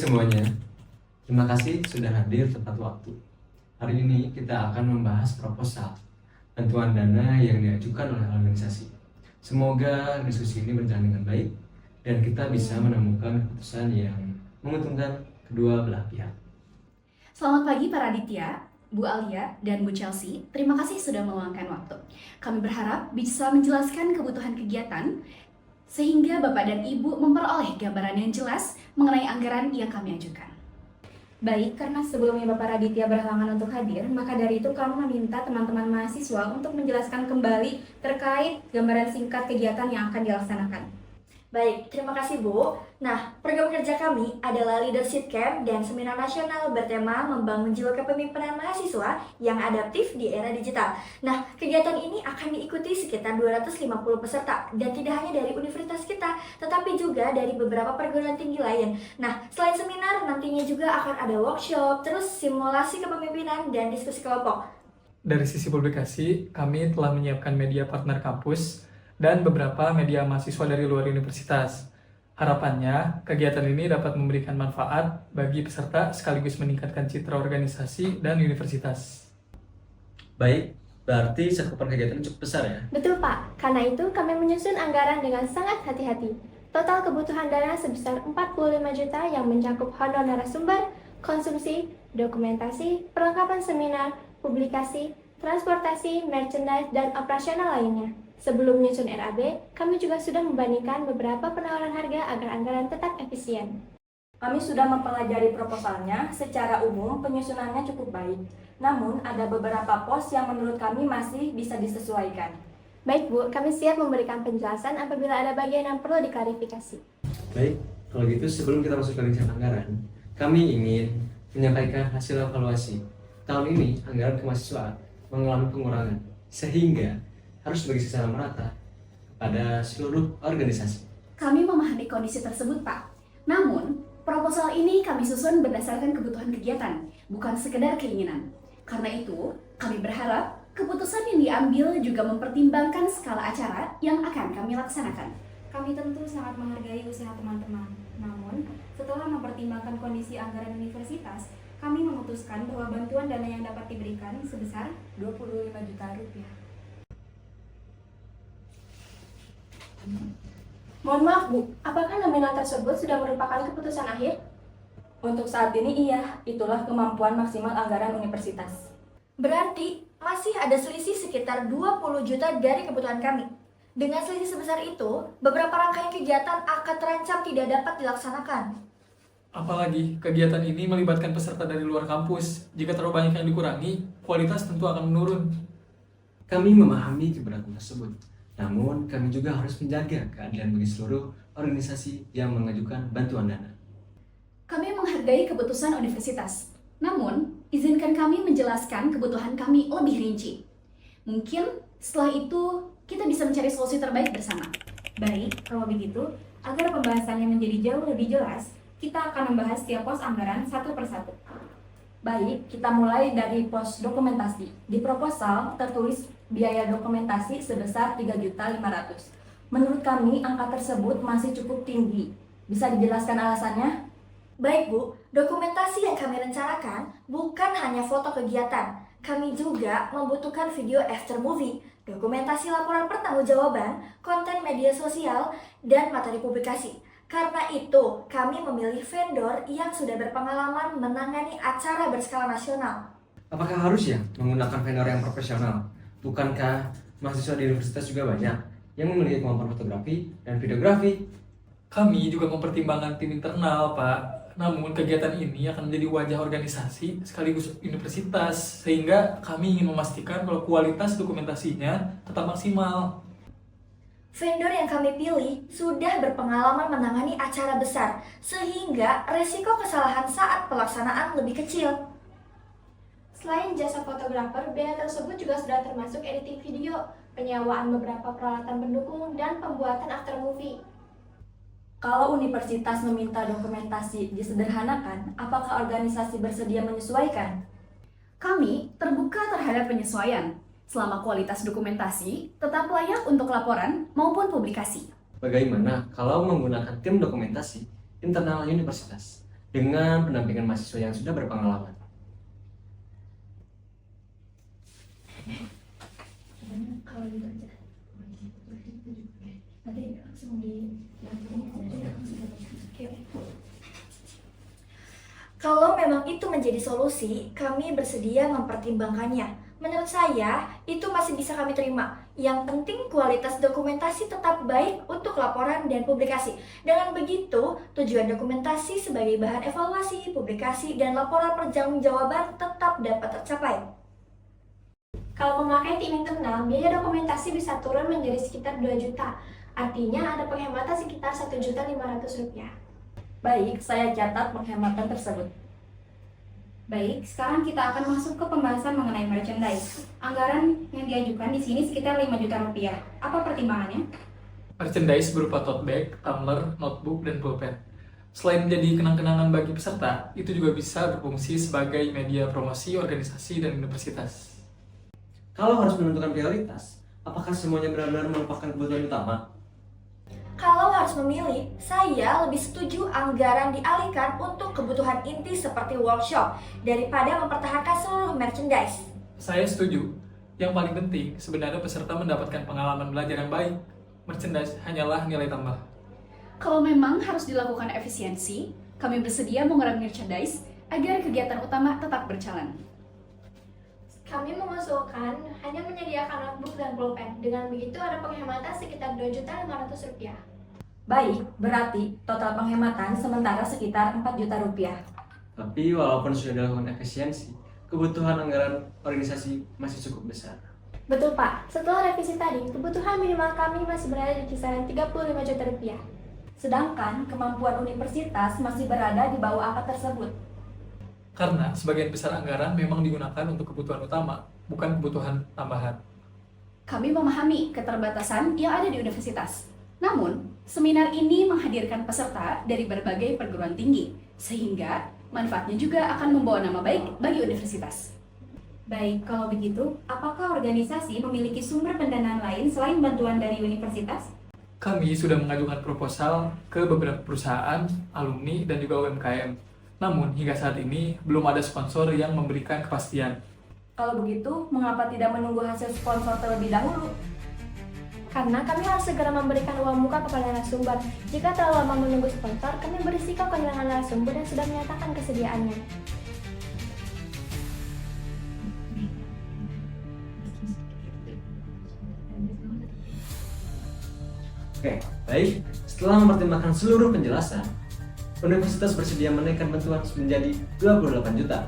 semuanya, terima kasih sudah hadir tepat waktu. Hari ini kita akan membahas proposal bantuan dana yang diajukan oleh organisasi. Semoga diskusi ini berjalan dengan baik dan kita bisa menemukan keputusan yang menguntungkan kedua belah pihak. Selamat pagi para Aditya, Bu Alia, dan Bu Chelsea. Terima kasih sudah meluangkan waktu. Kami berharap bisa menjelaskan kebutuhan kegiatan sehingga Bapak dan Ibu memperoleh gambaran yang jelas mengenai anggaran yang kami ajukan. Baik, karena sebelumnya Bapak Raditya berhalangan untuk hadir, maka dari itu kami meminta teman-teman mahasiswa untuk menjelaskan kembali terkait gambaran singkat kegiatan yang akan dilaksanakan. Baik, terima kasih Bu. Nah, program kerja kami adalah Leadership Camp dan Seminar Nasional bertema membangun jiwa kepemimpinan mahasiswa yang adaptif di era digital. Nah, kegiatan ini akan diikuti sekitar 250 peserta dan tidak hanya dari universitas kita, tetapi juga dari beberapa perguruan tinggi lain. Nah, selain seminar, nantinya juga akan ada workshop, terus simulasi kepemimpinan dan diskusi kelompok. Dari sisi publikasi, kami telah menyiapkan media partner kampus dan beberapa media mahasiswa dari luar universitas. Harapannya, kegiatan ini dapat memberikan manfaat bagi peserta sekaligus meningkatkan citra organisasi dan universitas. Baik, berarti cakupan kegiatan cukup besar ya? Betul Pak, karena itu kami menyusun anggaran dengan sangat hati-hati. Total kebutuhan dana sebesar 45 juta yang mencakup honor narasumber, konsumsi, dokumentasi, perlengkapan seminar, publikasi, transportasi, merchandise, dan operasional lainnya. Sebelum menyusun RAB, kami juga sudah membandingkan beberapa penawaran harga agar anggaran tetap efisien. Kami sudah mempelajari proposalnya, secara umum penyusunannya cukup baik. Namun, ada beberapa pos yang menurut kami masih bisa disesuaikan. Baik Bu, kami siap memberikan penjelasan apabila ada bagian yang perlu diklarifikasi. Baik, kalau gitu sebelum kita masuk ke rincian anggaran, kami ingin menyampaikan hasil evaluasi. Tahun ini anggaran kemahasiswaan mengalami pengurangan, sehingga harus bagi secara merata kepada seluruh organisasi. Kami memahami kondisi tersebut, Pak. Namun, proposal ini kami susun berdasarkan kebutuhan kegiatan, bukan sekedar keinginan. Karena itu, kami berharap keputusan yang diambil juga mempertimbangkan skala acara yang akan kami laksanakan. Kami tentu sangat menghargai usaha teman-teman. Namun, setelah mempertimbangkan kondisi anggaran universitas, kami memutuskan bahwa bantuan dana yang dapat diberikan sebesar 25 juta rupiah. Mohon maaf Bu, apakah nominal tersebut sudah merupakan keputusan akhir? Untuk saat ini iya, itulah kemampuan maksimal anggaran universitas. Berarti masih ada selisih sekitar 20 juta dari kebutuhan kami. Dengan selisih sebesar itu, beberapa rangkaian kegiatan akan terancam tidak dapat dilaksanakan. Apalagi, kegiatan ini melibatkan peserta dari luar kampus. Jika terlalu banyak yang dikurangi, kualitas tentu akan menurun. Kami memahami keberatan tersebut, namun kami juga harus menjaga keadilan bagi seluruh organisasi yang mengajukan bantuan dana. Kami menghargai keputusan universitas. Namun, izinkan kami menjelaskan kebutuhan kami lebih rinci. Mungkin setelah itu kita bisa mencari solusi terbaik bersama. Baik, kalau begitu, agar pembahasannya menjadi jauh lebih jelas, kita akan membahas tiap pos anggaran satu persatu. Baik, kita mulai dari pos dokumentasi. Di proposal tertulis biaya dokumentasi sebesar 3.500.000. Menurut kami, angka tersebut masih cukup tinggi. Bisa dijelaskan alasannya? Baik Bu, dokumentasi yang kami rencanakan bukan hanya foto kegiatan. Kami juga membutuhkan video after movie, dokumentasi laporan pertanggungjawaban, konten media sosial, dan materi publikasi. Karena itu, kami memilih vendor yang sudah berpengalaman menangani acara berskala nasional. Apakah harus ya menggunakan vendor yang profesional? Bukankah mahasiswa di universitas juga banyak yang memiliki kemampuan fotografi dan videografi? Kami juga mempertimbangkan tim internal, Pak. Namun, kegiatan ini akan menjadi wajah organisasi sekaligus universitas, sehingga kami ingin memastikan kalau kualitas dokumentasinya tetap maksimal. Vendor yang kami pilih sudah berpengalaman menangani acara besar, sehingga resiko kesalahan saat pelaksanaan lebih kecil. Selain jasa fotografer, biaya tersebut juga sudah termasuk editing video, penyewaan beberapa peralatan pendukung, dan pembuatan after movie. Kalau universitas meminta dokumentasi disederhanakan, apakah organisasi bersedia menyesuaikan? Kami terbuka terhadap penyesuaian, selama kualitas dokumentasi tetap layak untuk laporan maupun publikasi. Bagaimana kalau menggunakan tim dokumentasi internal universitas dengan pendampingan mahasiswa yang sudah berpengalaman. Kalau gitu aja. Nanti langsung Kalau memang itu menjadi solusi, kami bersedia mempertimbangkannya. Menurut saya, itu masih bisa kami terima. Yang penting kualitas dokumentasi tetap baik untuk laporan dan publikasi. Dengan begitu, tujuan dokumentasi sebagai bahan evaluasi, publikasi, dan laporan pertanggungjawaban tetap dapat tercapai. Kalau memakai tim internal, biaya dokumentasi bisa turun menjadi sekitar 2 juta. Artinya ada penghematan sekitar 1.500.000 rupiah. Baik, saya catat penghematan tersebut. Baik, sekarang kita akan masuk ke pembahasan mengenai merchandise. Anggaran yang diajukan di sini sekitar 5 juta rupiah. Apa pertimbangannya? Merchandise berupa tote bag, tumbler, notebook, dan pulpen. Selain menjadi kenang-kenangan bagi peserta, itu juga bisa berfungsi sebagai media promosi organisasi dan universitas. Kalau harus menentukan prioritas, apakah semuanya benar-benar merupakan kebutuhan utama? Kalau harus memilih, saya lebih setuju anggaran dialihkan untuk kebutuhan inti seperti workshop daripada mempertahankan seluruh merchandise. Saya setuju. Yang paling penting, sebenarnya peserta mendapatkan pengalaman belajar yang baik. Merchandise hanyalah nilai tambah. Kalau memang harus dilakukan efisiensi, kami bersedia mengurangi merchandise agar kegiatan utama tetap berjalan. Kami mengusulkan hanya menyediakan notebook dan pulpen. Dengan begitu ada penghematan sekitar 2.500.000 rupiah. Baik, berarti total penghematan sementara sekitar 4 juta rupiah. Tapi walaupun sudah dilakukan efisiensi, kebutuhan anggaran organisasi masih cukup besar. Betul Pak, setelah revisi tadi, kebutuhan minimal kami masih berada di kisaran 35 juta rupiah. Sedangkan kemampuan universitas masih berada di bawah angka tersebut. Karena sebagian besar anggaran memang digunakan untuk kebutuhan utama, bukan kebutuhan tambahan. Kami memahami keterbatasan yang ada di universitas. Namun, seminar ini menghadirkan peserta dari berbagai perguruan tinggi, sehingga manfaatnya juga akan membawa nama baik bagi universitas. Baik, kalau begitu, apakah organisasi memiliki sumber pendanaan lain selain bantuan dari universitas? Kami sudah mengajukan proposal ke beberapa perusahaan, alumni, dan juga UMKM. Namun, hingga saat ini belum ada sponsor yang memberikan kepastian. Kalau begitu, mengapa tidak menunggu hasil sponsor terlebih dahulu? Karena kami harus segera memberikan uang muka kepada narasumber. Jika terlalu lama menunggu sponsor, kami berisiko kehilangan narasumber yang sudah menyatakan kesediaannya. Oke, baik. Setelah mempertimbangkan seluruh penjelasan, universitas bersedia menaikkan bantuan menjadi 28 juta.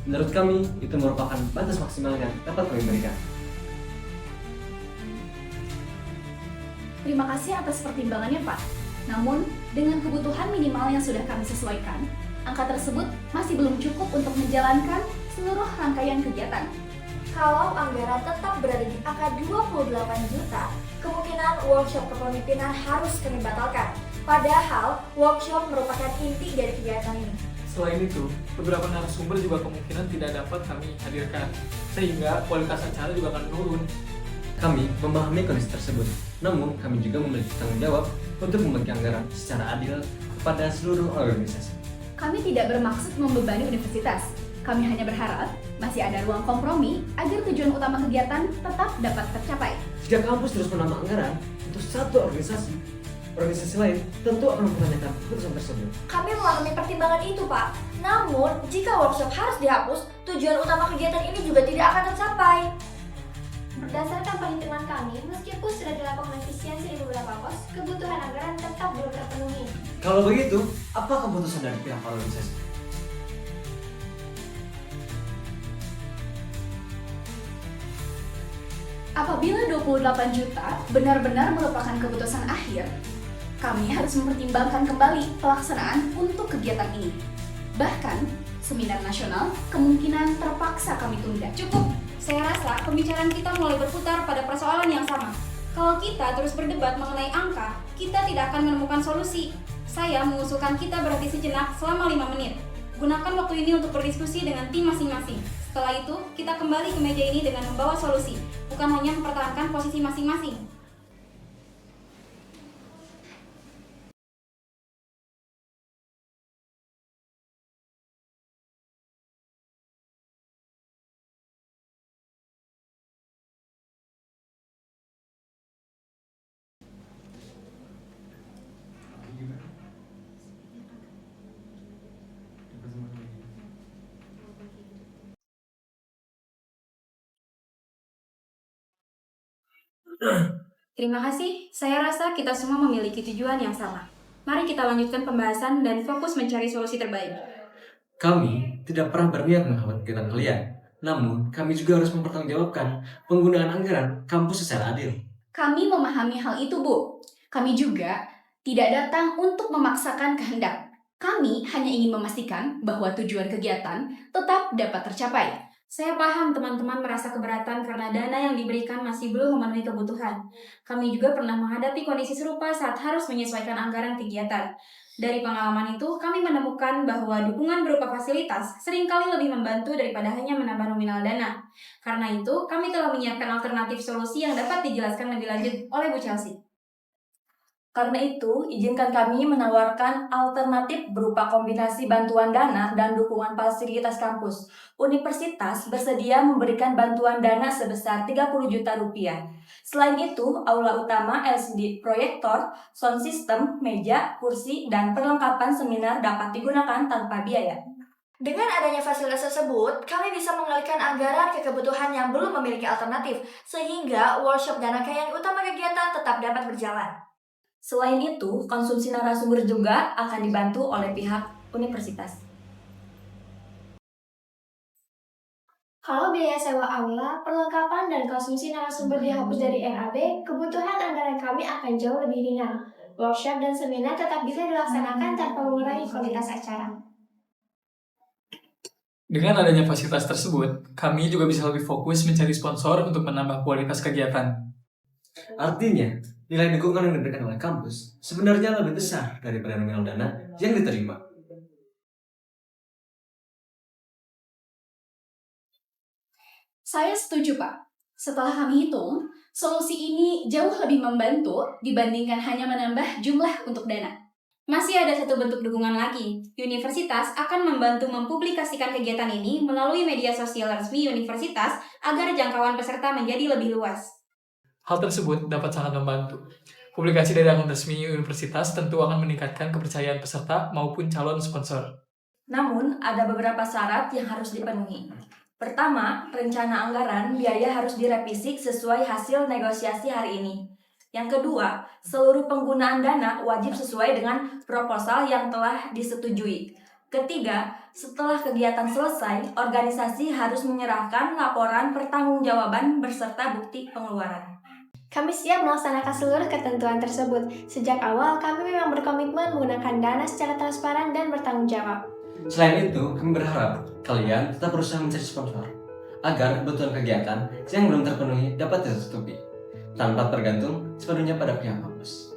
Menurut kami, itu merupakan batas maksimal yang dapat kami berikan. Terima kasih atas pertimbangannya, Pak. Namun, dengan kebutuhan minimal yang sudah kami sesuaikan, angka tersebut masih belum cukup untuk menjalankan seluruh rangkaian kegiatan. Kalau anggaran tetap berada di angka 28 juta, kemungkinan workshop kepemimpinan harus kami batalkan. Padahal, workshop merupakan inti dari kegiatan ini. Selain itu, beberapa narasumber juga kemungkinan tidak dapat kami hadirkan, sehingga kualitas acara juga akan menurun. Kami memahami kondisi tersebut, namun kami juga memiliki tanggung jawab untuk membagi anggaran secara adil kepada seluruh organisasi. Kami tidak bermaksud membebani universitas. Kami hanya berharap masih ada ruang kompromi agar tujuan utama kegiatan tetap dapat tercapai. Jika kampus terus menambah anggaran untuk satu organisasi lain tentu akan mempertanyakan keputusan tersebut. Kami memahami pertimbangan itu, Pak. Namun, jika workshop harus dihapus, tujuan utama kegiatan ini juga tidak akan tercapai. Berdasarkan perhitungan kami, meskipun sudah dilakukan efisiensi di beberapa pos, kebutuhan anggaran tetap belum terpenuhi. Kalau begitu, apa keputusan dari pihak organisasi? Apabila 28 juta benar-benar merupakan keputusan akhir, kami harus mempertimbangkan kembali pelaksanaan untuk kegiatan ini. Bahkan, seminar nasional kemungkinan terpaksa kami tunda. Cukup, saya rasa pembicaraan kita mulai berputar pada persoalan yang sama. Kalau kita terus berdebat mengenai angka, kita tidak akan menemukan solusi. Saya mengusulkan kita berhenti sejenak selama 5 menit. Gunakan waktu ini untuk berdiskusi dengan tim masing-masing. Setelah itu, kita kembali ke meja ini dengan membawa solusi, bukan hanya mempertahankan posisi masing-masing. Terima kasih, saya rasa kita semua memiliki tujuan yang sama. Mari kita lanjutkan pembahasan dan fokus mencari solusi terbaik. Kami tidak pernah berniat mengkhawatirkan kalian, namun kami juga harus mempertanggungjawabkan penggunaan anggaran kampus secara adil. Kami memahami hal itu, Bu. Kami juga tidak datang untuk memaksakan kehendak. Kami hanya ingin memastikan bahwa tujuan kegiatan tetap dapat tercapai. Saya paham teman-teman merasa keberatan karena dana yang diberikan masih belum memenuhi kebutuhan. Kami juga pernah menghadapi kondisi serupa saat harus menyesuaikan anggaran kegiatan. Dari pengalaman itu, kami menemukan bahwa dukungan berupa fasilitas seringkali lebih membantu daripada hanya menambah nominal dana. Karena itu, kami telah menyiapkan alternatif solusi yang dapat dijelaskan lebih lanjut oleh Bu Chelsea. Karena itu, izinkan kami menawarkan alternatif berupa kombinasi bantuan dana dan dukungan fasilitas kampus. Universitas bersedia memberikan bantuan dana sebesar 30 juta rupiah. Selain itu, aula utama LCD proyektor, sound system, meja, kursi, dan perlengkapan seminar dapat digunakan tanpa biaya. Dengan adanya fasilitas tersebut, kami bisa mengalihkan anggaran ke kebutuhan yang belum memiliki alternatif, sehingga workshop dan rangkaian utama kegiatan tetap dapat berjalan. Selain itu, konsumsi narasumber juga akan dibantu oleh pihak universitas. Kalau biaya sewa aula, perlengkapan, dan konsumsi narasumber dihapus dari RAB, kebutuhan anggaran kami akan jauh lebih ringan. Workshop dan seminar tetap bisa dilaksanakan tanpa mengurangi kualitas acara. Dengan adanya fasilitas tersebut, kami juga bisa lebih fokus mencari sponsor untuk menambah kualitas kegiatan. Artinya, nilai dukungan yang diberikan oleh kampus sebenarnya lebih besar daripada nominal dana yang diterima. Saya setuju, Pak. Setelah kami hitung, solusi ini jauh lebih membantu dibandingkan hanya menambah jumlah untuk dana. Masih ada satu bentuk dukungan lagi. Universitas akan membantu mempublikasikan kegiatan ini melalui media sosial resmi universitas agar jangkauan peserta menjadi lebih luas. Hal tersebut dapat sangat membantu. Publikasi dari akun resmi universitas tentu akan meningkatkan kepercayaan peserta maupun calon sponsor. Namun, ada beberapa syarat yang harus dipenuhi. Pertama, rencana anggaran biaya harus direvisi sesuai hasil negosiasi hari ini. Yang kedua, seluruh penggunaan dana wajib sesuai dengan proposal yang telah disetujui. Ketiga, setelah kegiatan selesai, organisasi harus menyerahkan laporan pertanggungjawaban beserta bukti pengeluaran. Kami siap melaksanakan seluruh ketentuan tersebut. Sejak awal, kami memang berkomitmen menggunakan dana secara transparan dan bertanggung jawab. Selain itu, kami berharap kalian tetap berusaha mencari sponsor agar kebutuhan kegiatan yang belum terpenuhi dapat tertutupi tanpa tergantung sepenuhnya pada pihak kampus.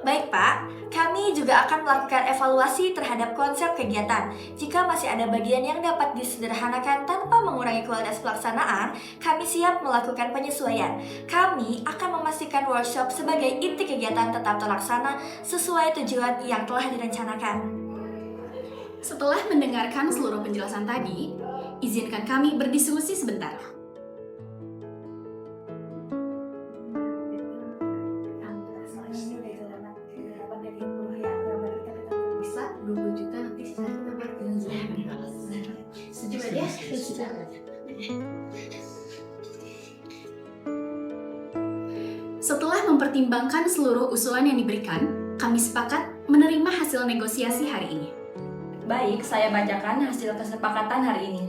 Baik Pak, kami juga akan melakukan evaluasi terhadap konsep kegiatan. Jika masih ada bagian yang dapat disederhanakan tanpa mengurangi kualitas pelaksanaan, kami siap melakukan penyesuaian. Kami akan memastikan workshop sebagai inti kegiatan tetap terlaksana sesuai tujuan yang telah direncanakan. Setelah mendengarkan seluruh penjelasan tadi, izinkan kami berdiskusi sebentar. Setelah mempertimbangkan seluruh usulan yang diberikan, kami sepakat menerima hasil negosiasi hari ini. Baik, saya bacakan hasil kesepakatan hari ini.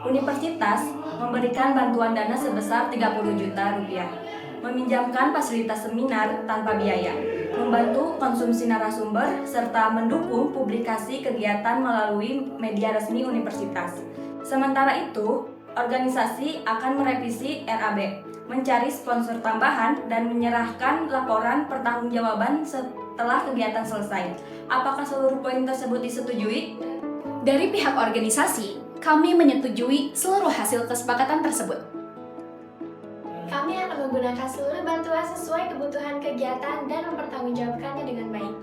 Universitas memberikan bantuan dana sebesar 30 juta rupiah, meminjamkan fasilitas seminar tanpa biaya, membantu konsumsi narasumber, serta mendukung publikasi kegiatan melalui media resmi universitas. Sementara itu, organisasi akan merevisi RAB, mencari sponsor tambahan, dan menyerahkan laporan pertanggungjawaban setelah kegiatan selesai. Apakah seluruh poin tersebut disetujui? Dari pihak organisasi, kami menyetujui seluruh hasil kesepakatan tersebut. Kami akan menggunakan seluruh bantuan sesuai kebutuhan kegiatan dan mempertanggungjawabkannya dengan baik.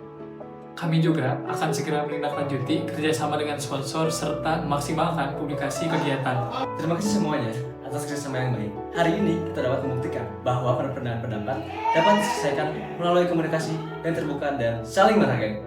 Kami juga akan segera menindaklanjuti kerjasama dengan sponsor serta memaksimalkan publikasi kegiatan. Terima kasih semuanya atas kerjasama yang baik. Hari ini kita dapat membuktikan bahwa perbedaan pendapat dapat diselesaikan melalui komunikasi yang terbuka dan saling menghargai.